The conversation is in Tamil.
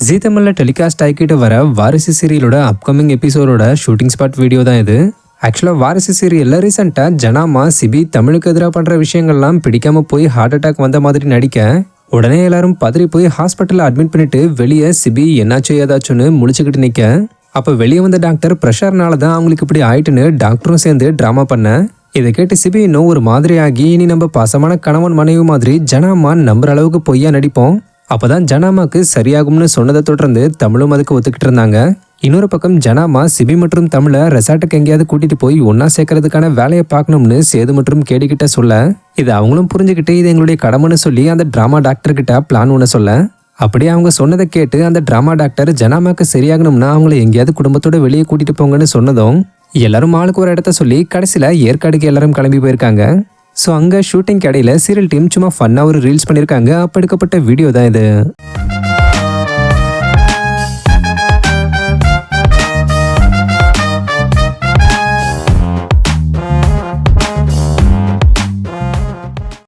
ஜீ தமிழ்ல டெலிகாஸ்ட் ஆகிக்கிட்டு வர வாரிசு சீரியலோட அப்கமிங் எபிசோடோட ஷூட்டிங் ஸ்பாட் வீடியோ தான் இது. ஆக்சுவலாக வாரிசு சீரியல்ல ரீசெண்டாக ஜனாமா சிபி தமிழுக்கு எதிராக பண்ணுற விஷயங்கள்லாம் பிடிக்காம போய் ஹார்ட் அட்டாக் வந்த மாதிரி நடிக்க உடனே எல்லாரும் பதறி போய் ஹாஸ்பிட்டலில் அட்மிட் பண்ணிட்டு வெளியே சிபி என்னாச்சோ ஏதாச்சும்னு முழிச்சுக்கிட்டு நிற்க அப்போ வெளியே வந்த டாக்டர் ப்ரெஷர்னால தான் அவங்களுக்கு இப்படி ஆயிட்டுன்னு டாக்டரும் சேர்ந்து ட்ராமா பண்ண. இதை கேட்டு சிபி இன்னும் ஒரு மாதிரி ஆகி இனி நம்ம பாசமான கணவன் மனைவி மாதிரி ஜனாமா நம்புற அளவுக்கு பொய்யா நடிப்போம், அப்பதான் ஜனாமாக்கு சரியாகும்னு சொன்னதை தொடர்ந்து தமிழும் அதுக்கு ஒத்துக்கிட்டு இருந்தாங்க. இன்னொரு பக்கம் ஜனாமா சிபி மற்றும் தமிழை ரெசார்ட்டுக்கு எங்கேயாவது கூட்டிட்டு போய் ஒன்னா சேர்க்கறதுக்கான வேலையை பார்க்கணும்னு சேது மற்றும் கேடிக்கிட்ட சொல்ல, இது அவங்களும் புரிஞ்சுக்கிட்டு இது எங்களுடைய கடமைன்னு சொல்லி அந்த டிராமா டாக்டர் கிட்ட பிளான் ஒன்று சொல்ல, அப்படியே அவங்க சொன்னதை கேட்டு அந்த டிராமா டாக்டர் ஜனாமாக்கு சரியாகணும்னா அவங்கள எங்கேயாவது குடும்பத்தோட வெளியே கூட்டிட்டு போங்கன்னு சொன்னதும் எல்லாரும் ஆளுக்கு ஒரு இடத்த சொல்லி கடைசியில ஏற்காடுக்கு எல்லாரும் கிளம்பி போயிருக்காங்க. ஸோ அங்கே ஷூட்டிங் இடையில சீரியல் டீம் சும்மா ஃபன்னாக ஒரு ரீல்ஸ் பண்ணியிருக்காங்க. அப்போ எடுக்கப்பட்ட வீடியோ தான் இது.